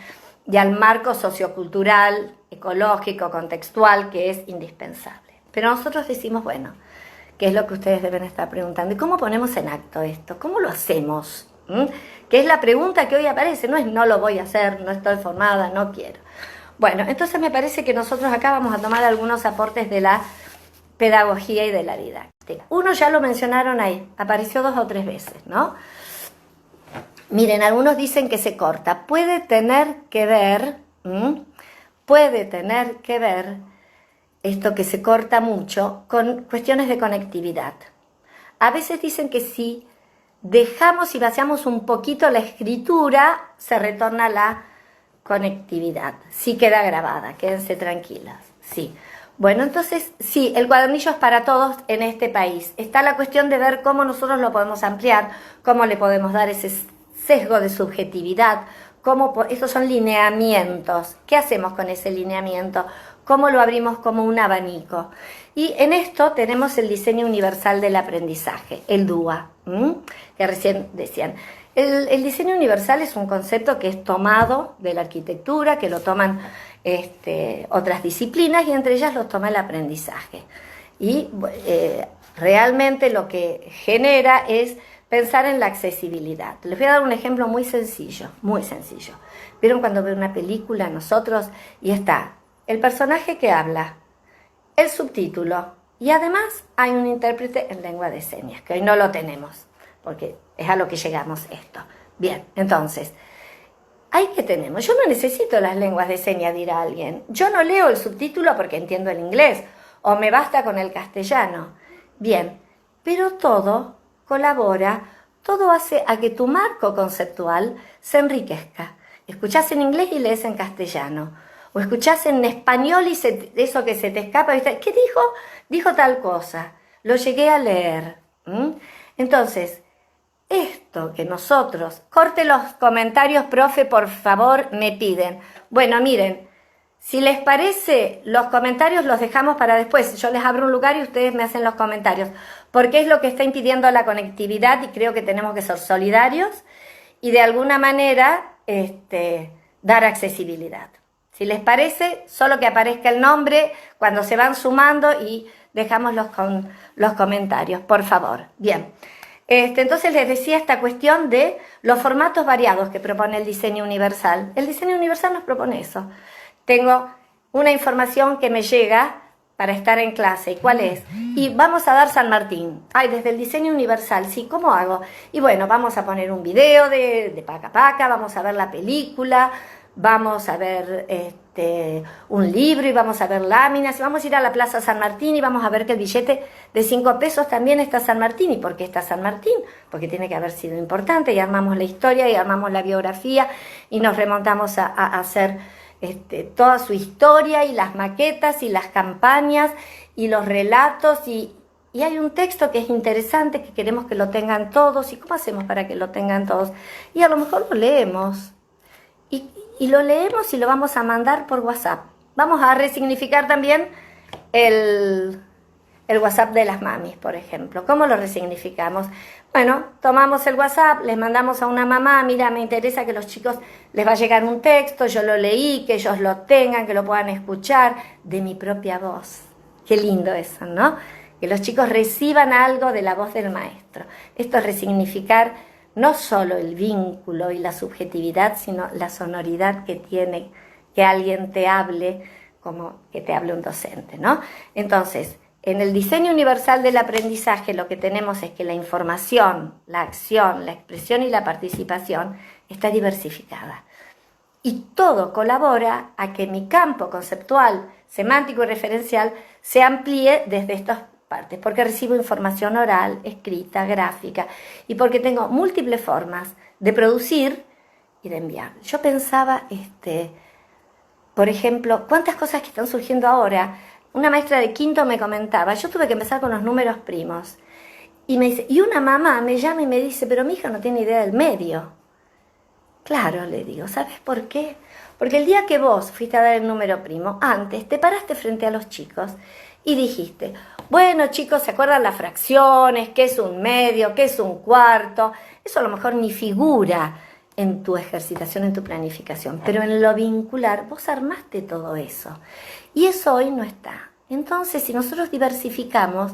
y al marco sociocultural, ecológico, contextual, que es indispensable. Pero nosotros decimos, bueno, ¿qué es lo que ustedes deben estar preguntando? ¿Y cómo ponemos en acto esto? ¿Cómo lo hacemos? Que es la pregunta que hoy aparece, no es no lo voy a hacer, no estoy formada, no quiero. Bueno, entonces me parece que nosotros acá vamos a tomar algunos aportes de la pedagogía y de la didáctica. Uno ya lo mencionaron ahí, apareció 2 o 3 veces, ¿no? Miren, algunos dicen que se corta. Puede tener que ver puede tener que ver, esto que se corta mucho, con cuestiones de conectividad. A veces dicen que si dejamos y vaciamos un poquito la escritura, se retorna la conectividad. Sí queda grabada, quédense tranquilas. Sí. Bueno, entonces, sí, el cuadernillo es para todos en este país. Está la cuestión de ver cómo nosotros lo podemos ampliar, cómo le podemos dar ese sesgo de subjetividad, estos son lineamientos. ¿Qué hacemos con ese lineamiento? ¿Cómo lo abrimos como un abanico? Y en esto tenemos el diseño universal del aprendizaje, el DUA, que recién decían. El diseño universal es un concepto que es tomado de la arquitectura, que lo toman otras disciplinas y entre ellas lo toma el aprendizaje. Y realmente lo que genera es pensar en la accesibilidad. Les voy a dar un ejemplo muy sencillo, muy sencillo. ¿Vieron cuando ven una película nosotros y está el personaje que habla, el subtítulo y además hay un intérprete en lengua de señas, que hoy no lo tenemos, porque es a lo que llegamos esto? Bien, entonces, ¿qué tenemos? Yo no necesito las lenguas de señas, dirá alguien. Yo no leo el subtítulo porque entiendo el inglés, o me basta con el castellano. Bien, pero todo colabora, todo hace a que tu marco conceptual se enriquezca. Escuchás en inglés y lees en castellano, o escuchás en español y eso que se te escapa, ¿viste? ¿Qué dijo? Dijo tal cosa, lo llegué a leer. Entonces, esto que nosotros, corte los comentarios, profe, por favor, me piden. Bueno, miren, si les parece, los comentarios los dejamos para después. Yo les abro un lugar y ustedes me hacen los comentarios, porque es lo que está impidiendo la conectividad y creo que tenemos que ser solidarios y de alguna manera dar accesibilidad. Si les parece, solo que aparezca el nombre cuando se van sumando y dejamos los comentarios, por favor. Bien. Entonces les decía esta cuestión de los formatos variados que propone el diseño universal. El diseño universal nos propone eso. Tengo una información que me llega para estar en clase. ¿Y cuál es? Y vamos a dar San Martín. Desde el diseño universal, sí, ¿cómo hago? Y bueno, vamos a poner un video de Paca Paca, vamos a ver la película, vamos a ver un libro y vamos a ver láminas y vamos a ir a la Plaza San Martín y vamos a ver que el billete de 5 pesos también está San Martín. ¿Y por qué está San Martín? Porque tiene que haber sido importante y armamos la historia y armamos la biografía y nos remontamos a hacer toda su historia y las maquetas y las campañas y los relatos y hay un texto que es interesante que queremos que lo tengan todos. ¿Y cómo hacemos para que lo tengan todos? Y a lo mejor lo leemos y lo leemos y lo vamos a mandar por WhatsApp. Vamos a resignificar también el WhatsApp de las mamis, por ejemplo. ¿Cómo lo resignificamos? Bueno, tomamos el WhatsApp, les mandamos a una mamá, mira, me interesa que los chicos les va a llegar un texto, yo lo leí, que ellos lo tengan, que lo puedan escuchar de mi propia voz. Qué lindo eso, ¿no? Que los chicos reciban algo de la voz del maestro. Esto es resignificar no solo el vínculo y la subjetividad, sino la sonoridad que tiene que alguien te hable como que te hable un docente, ¿no? Entonces, en el diseño universal del aprendizaje lo que tenemos es que la información, la acción, la expresión y la participación está diversificada. Y todo colabora a que mi campo conceptual, semántico y referencial se amplíe desde estas partes, porque recibo información oral, escrita, gráfica, y porque tengo múltiples formas de producir y de enviar. Yo pensaba, por ejemplo, cuántas cosas que están surgiendo ahora. Una maestra de quinto me comentaba, yo tuve que empezar con los números primos, y me dice, y una mamá me llama y me dice, pero mi hija no tiene idea del medio. Claro, le digo, ¿sabes por qué? Porque el día que vos fuiste a dar el número primo, antes te paraste frente a los chicos y dijiste, bueno chicos, ¿se acuerdan las fracciones? ¿Qué es un medio? ¿Qué es un cuarto? Eso a lo mejor ni figura en tu ejercitación, en tu planificación, pero en lo vincular vos armaste todo eso. Y eso hoy no está. Entonces, si nosotros diversificamos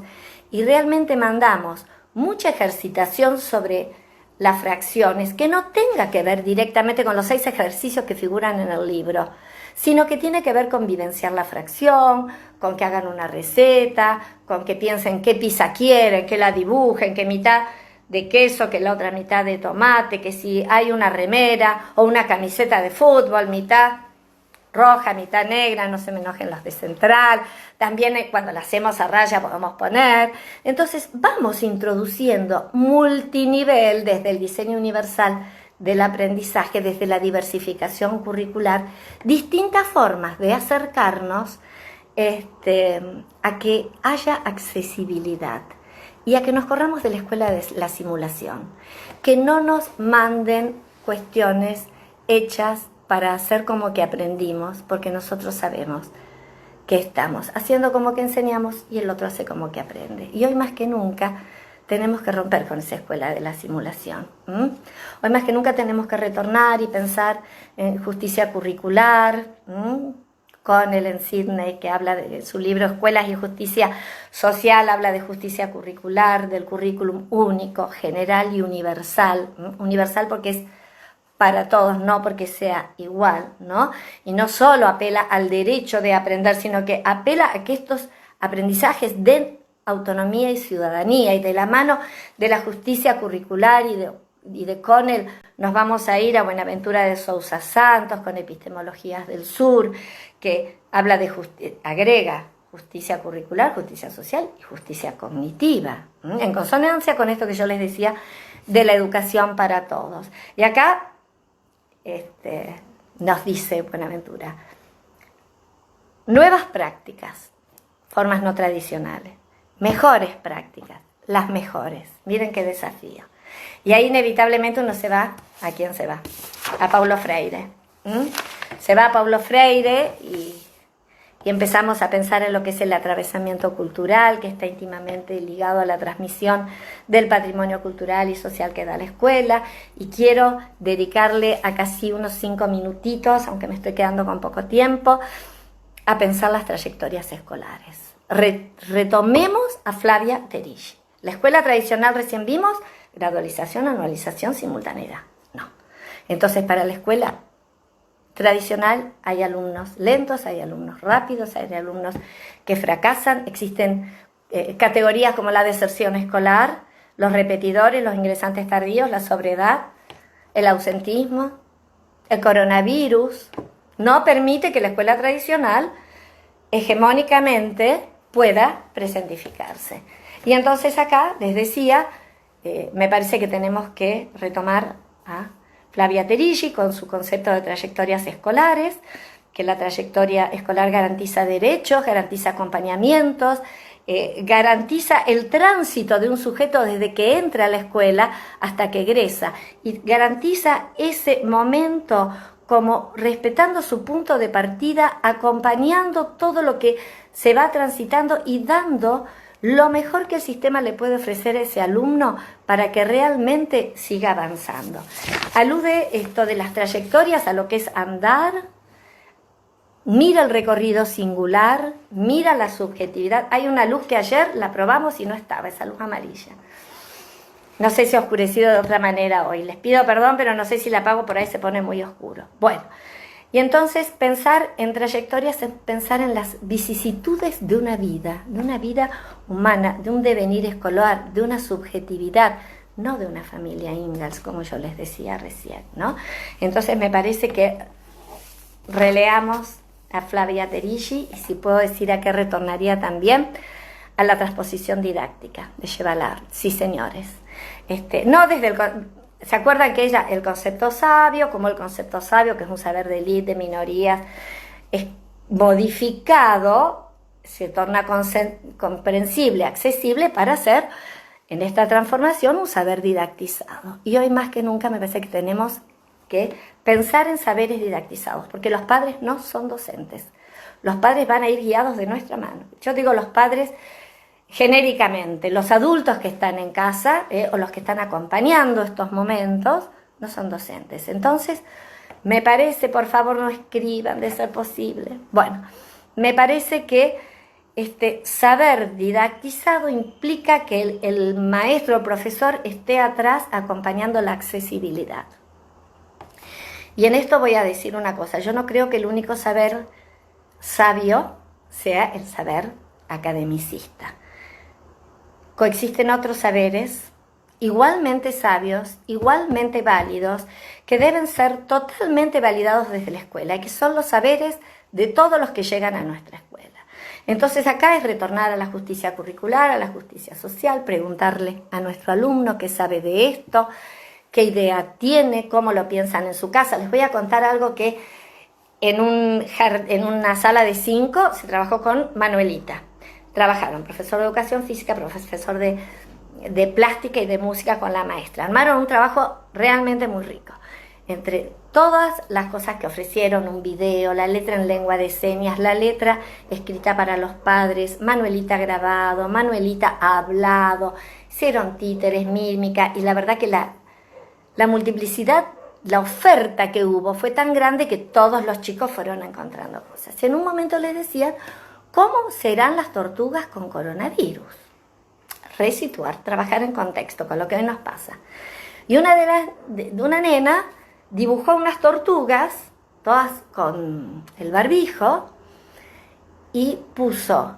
y realmente mandamos mucha ejercitación sobre las fracciones, que no tenga que ver directamente con los 6 ejercicios que figuran en el libro, sino que tiene que ver con vivenciar la fracción, con que hagan una receta, con que piensen qué pizza quieren, que la dibujen, qué mitad de queso, que la otra mitad de tomate, que si hay una remera o una camiseta de fútbol, mitad roja, mitad negra, no se me enojen los de central, también cuando la hacemos a raya podemos poner. Entonces vamos introduciendo multinivel desde el diseño universal del aprendizaje, desde la diversificación curricular, distintas formas de acercarnos a que haya accesibilidad y a que nos corramos de la escuela de la simulación, que no nos manden cuestiones hechas para hacer como que aprendimos, porque nosotros sabemos que estamos haciendo como que enseñamos y el otro hace como que aprende. Y hoy más que nunca tenemos que romper con esa escuela de la simulación. Hoy más que nunca tenemos que retornar y pensar en justicia curricular, con el Sidney, que habla de su libro Escuelas y Justicia Social, habla de justicia curricular, del currículum único, general y universal. Universal porque es para todos, no porque sea igual, ¿no? Y no solo apela al derecho de aprender, sino que apela a que estos aprendizajes den autonomía y ciudadanía, y de la mano de la justicia curricular y de Connell nos vamos a ir a Buenaventura de Sousa Santos con Epistemologías del Sur, que habla de agrega justicia curricular, justicia social y justicia cognitiva, en consonancia con esto que yo les decía de la educación para todos. Y acá nos dice Buenaventura, nuevas prácticas, formas no tradicionales, mejores prácticas, las mejores. Miren qué desafío. Y ahí inevitablemente uno se va, ¿a quién se va? A Paulo Freire. Se va a Paulo Freire y empezamos a pensar en lo que es el atravesamiento cultural, que está íntimamente ligado a la transmisión del patrimonio cultural y social que da la escuela. Y quiero dedicarle a casi unos 5 minutitos, aunque me estoy quedando con poco tiempo, a pensar las trayectorias escolares. Retomemos a Flavia Terilli. La escuela tradicional recién vimos, gradualización, anualización, simultaneidad. No. Entonces, para la escuela tradicional hay alumnos lentos, hay alumnos rápidos, hay alumnos que fracasan. Existen categorías como la deserción escolar, los repetidores, los ingresantes tardíos, la sobriedad, el ausentismo, el coronavirus. No permite que la escuela tradicional hegemónicamente pueda presentificarse. Y entonces acá, les decía, me parece que tenemos que retomar a Flavia Terilli con su concepto de trayectorias escolares, que la trayectoria escolar garantiza derechos, garantiza acompañamientos, garantiza el tránsito de un sujeto desde que entra a la escuela hasta que egresa, y garantiza ese momento como respetando su punto de partida, acompañando todo lo que se va transitando y dando lo mejor que el sistema le puede ofrecer a ese alumno para que realmente siga avanzando. Alude esto de las trayectorias a lo que es andar, mira el recorrido singular, mira la subjetividad. Hay una luz que ayer la probamos y no estaba, esa luz amarilla. No sé si ha oscurecido de otra manera hoy. Les pido perdón, pero no sé si la apago, por ahí se pone muy oscuro. Bueno, y entonces pensar en trayectorias es pensar en las vicisitudes de una vida humana, de un devenir escolar, de una subjetividad, no de una familia Ingalls, como yo les decía recién, ¿no? Entonces me parece que releamos a Flavia Terilli, y si puedo decir a qué retornaría también, a la transposición didáctica de Chevallard. Sí, señores. No desde el... ¿Se acuerdan que ella, el concepto sabio, como el concepto sabio, que es un saber de élite, de minorías, es modificado, se torna comprensible, accesible para ser, en esta transformación, un saber didactizado? Y hoy más que nunca me parece que tenemos que pensar en saberes didactizados, porque los padres no son docentes. Los padres van a ir guiados de nuestra mano. Yo digo los padres genéricamente, los adultos que están en casa o los que están acompañando estos momentos no son docentes. Entonces, me parece, por favor no escriban de ser posible. Bueno, me parece que saber didactizado implica que el maestro o profesor esté atrás acompañando la accesibilidad. Y en esto voy a decir una cosa, yo no creo que el único saber sabio sea el saber academicista. Coexisten otros saberes igualmente sabios, igualmente válidos, que deben ser totalmente validados desde la escuela, y que son los saberes de todos los que llegan a nuestra escuela. Entonces acá es retornar a la justicia curricular, a la justicia social, preguntarle a nuestro alumno qué sabe de esto, qué idea tiene, cómo lo piensan en su casa. Les voy a contar algo que en una sala de 5 se trabajó con Manuelita. Trabajaron profesor de educación física, profesor de plástica y de música con la maestra. Armaron un trabajo realmente muy rico. Entre todas las cosas que ofrecieron, un video, la letra en lengua de señas, la letra escrita para los padres, Manuelita grabado, Manuelita hablado, hicieron títeres, mímica, y la verdad que la multiplicidad, la oferta que hubo fue tan grande que todos los chicos fueron encontrando cosas. Y en un momento les decían, ¿cómo serán las tortugas con coronavirus? Resituar, trabajar en contexto con lo que hoy nos pasa. Y una nena dibujó unas tortugas, todas con el barbijo, y puso,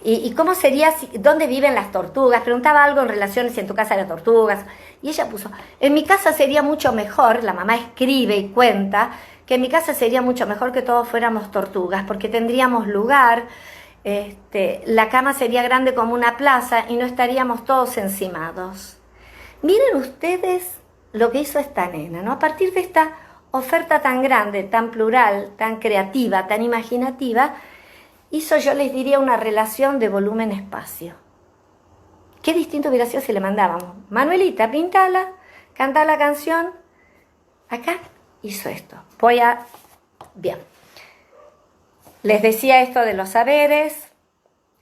¿y cómo sería, dónde viven las tortugas? Preguntaba algo en relación si en tu casa hay tortugas, y ella puso, en mi casa sería mucho mejor, la mamá escribe y cuenta, que en mi casa sería mucho mejor que todos fuéramos tortugas, porque tendríamos lugar, la cama sería grande como una plaza y no estaríamos todos encimados. Miren ustedes lo que hizo esta nena, ¿no? A partir de esta oferta tan grande, tan plural, tan creativa, tan imaginativa, hizo, yo les diría, una relación de volumen-espacio. Qué distinto hubiera sido si le mandábamos, Manuelita, pintala, canta la canción, acá hizo esto. Bien. Les decía esto de los saberes,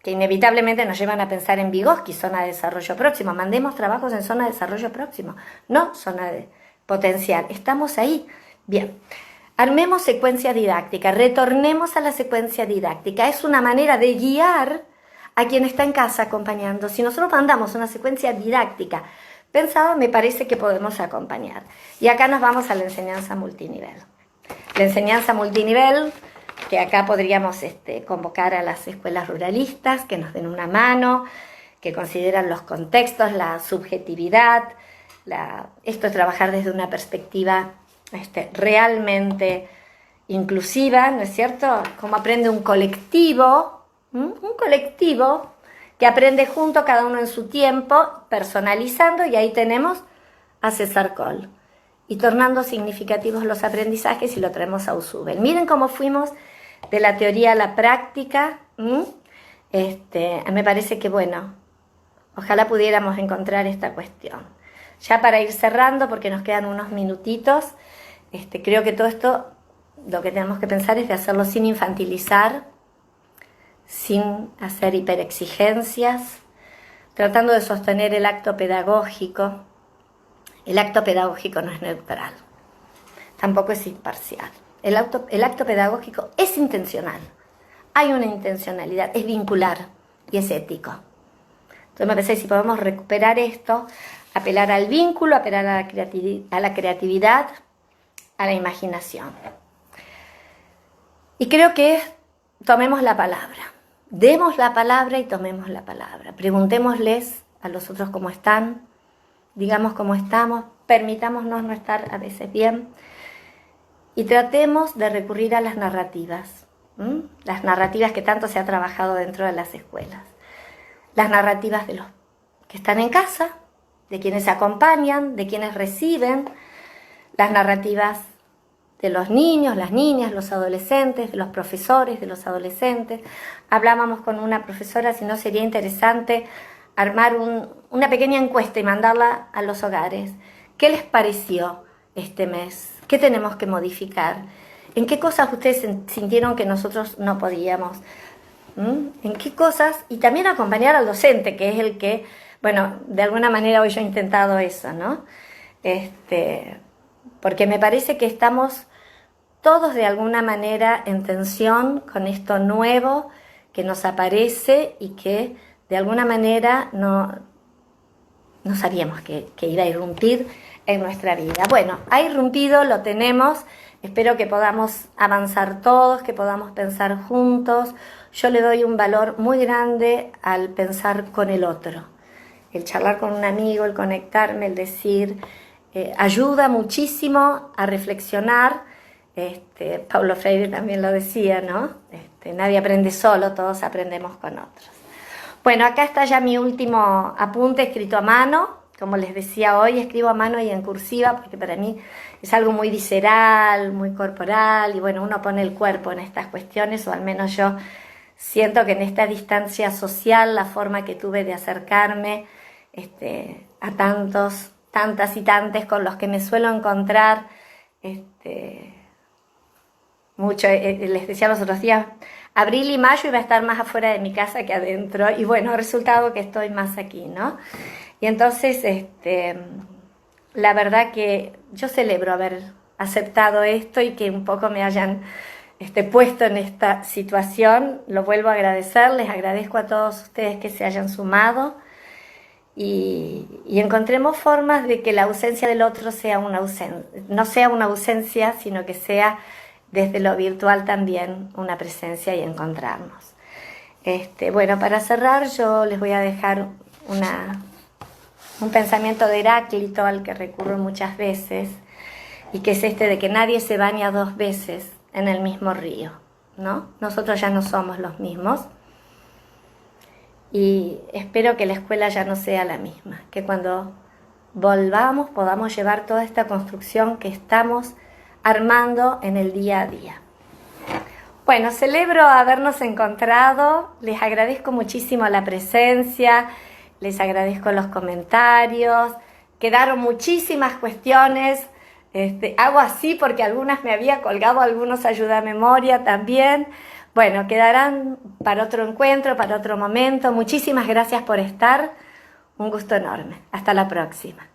que inevitablemente nos llevan a pensar en Vygotsky, zona de desarrollo próximo. Mandemos trabajos en zona de desarrollo próximo, no zona de potencial. Estamos ahí. Bien. Armemos secuencia didáctica, retornemos a la secuencia didáctica. Es una manera de guiar a quien está en casa acompañando. Si nosotros mandamos una secuencia didáctica pensada, me parece que podemos acompañar. Y acá nos vamos a la enseñanza multinivel. La enseñanza multinivel, que acá podríamos convocar a las escuelas ruralistas que nos den una mano, que consideran los contextos, la subjetividad, esto es trabajar desde una perspectiva realmente inclusiva, ¿no es cierto? Como aprende un colectivo que aprende junto, cada uno en su tiempo, personalizando, y ahí tenemos a César Coll. Y tornando significativos los aprendizajes, y lo traemos a Usubel. Miren cómo fuimos de la teoría a la práctica. Me parece que, bueno, ojalá pudiéramos encontrar esta cuestión. Ya para ir cerrando, porque nos quedan unos minutitos, creo que todo esto, lo que tenemos que pensar es de hacerlo sin infantilizar, sin hacer hiperexigencias, tratando de sostener el acto pedagógico. El acto pedagógico no es neutral, tampoco es imparcial. El acto pedagógico es intencional, hay una intencionalidad, es vincular y es ético. Entonces me parece que si podemos recuperar esto, apelar al vínculo, apelar a la creatividad, a la imaginación. Y creo que tomemos la palabra, demos la palabra y tomemos la palabra. Preguntémosles a los otros cómo están, digamos cómo estamos, permitámonos no estar a veces bien, y tratemos de recurrir a las narrativas que tanto se ha trabajado dentro de las escuelas. Las narrativas de los que están en casa, de quienes se acompañan, de quienes reciben, las narrativas de los niños, las niñas, los adolescentes, de los profesores, de los adolescentes. Hablábamos con una profesora si no sería interesante armar una pequeña encuesta y mandarla a los hogares. ¿Qué les pareció este mes? ¿Qué tenemos que modificar? ¿En qué cosas ustedes sintieron que nosotros no podíamos? ¿En qué cosas? Y también acompañar al docente, que es el que, bueno, de alguna manera hoy yo he intentado eso, ¿no? Porque me parece que estamos todos de alguna manera en tensión con esto nuevo que nos aparece y que de alguna manera no sabíamos que iba a irrumpir en nuestra vida. Bueno, ha irrumpido, lo tenemos, espero que podamos avanzar todos, que podamos pensar juntos. Yo le doy un valor muy grande al pensar con el otro, el charlar con un amigo, el conectarme, el decir, ayuda muchísimo a reflexionar. Paulo Freire también lo decía, ¿no? Nadie aprende solo, todos aprendemos con otros. Bueno, acá está ya mi último apunte escrito a mano. Como les decía hoy, escribo a mano y en cursiva porque para mí es algo muy visceral, muy corporal y bueno, uno pone el cuerpo en estas cuestiones, o al menos yo siento que en esta distancia social la forma que tuve de acercarme a tantas y tantes con los que me suelo encontrar mucho, les decía los otros días, abril y mayo iba a estar más afuera de mi casa que adentro y bueno, ha resultado que estoy más aquí, ¿no? Y entonces, la verdad que yo celebro haber aceptado esto y que un poco me hayan puesto en esta situación. Lo vuelvo a agradecer, les agradezco a todos ustedes que se hayan sumado y encontremos formas de que la ausencia del otro sea no sea una ausencia, sino que sea desde lo virtual también una presencia y encontrarnos. Bueno, para cerrar yo les voy a dejar un pensamiento de Heráclito al que recurro muchas veces y que es de que nadie se baña dos veces en el mismo río, ¿no? Nosotros ya no somos los mismos y espero que la escuela ya no sea la misma, que cuando volvamos podamos llevar toda esta construcción que estamos armando en el día a día. Bueno, celebro habernos encontrado, les agradezco muchísimo la presencia, les agradezco los comentarios, quedaron muchísimas cuestiones, hago así porque algunas me había colgado, algunos ayuda a memoria también. Bueno, quedarán para otro encuentro, para otro momento. Muchísimas gracias por estar, un gusto enorme. Hasta la próxima.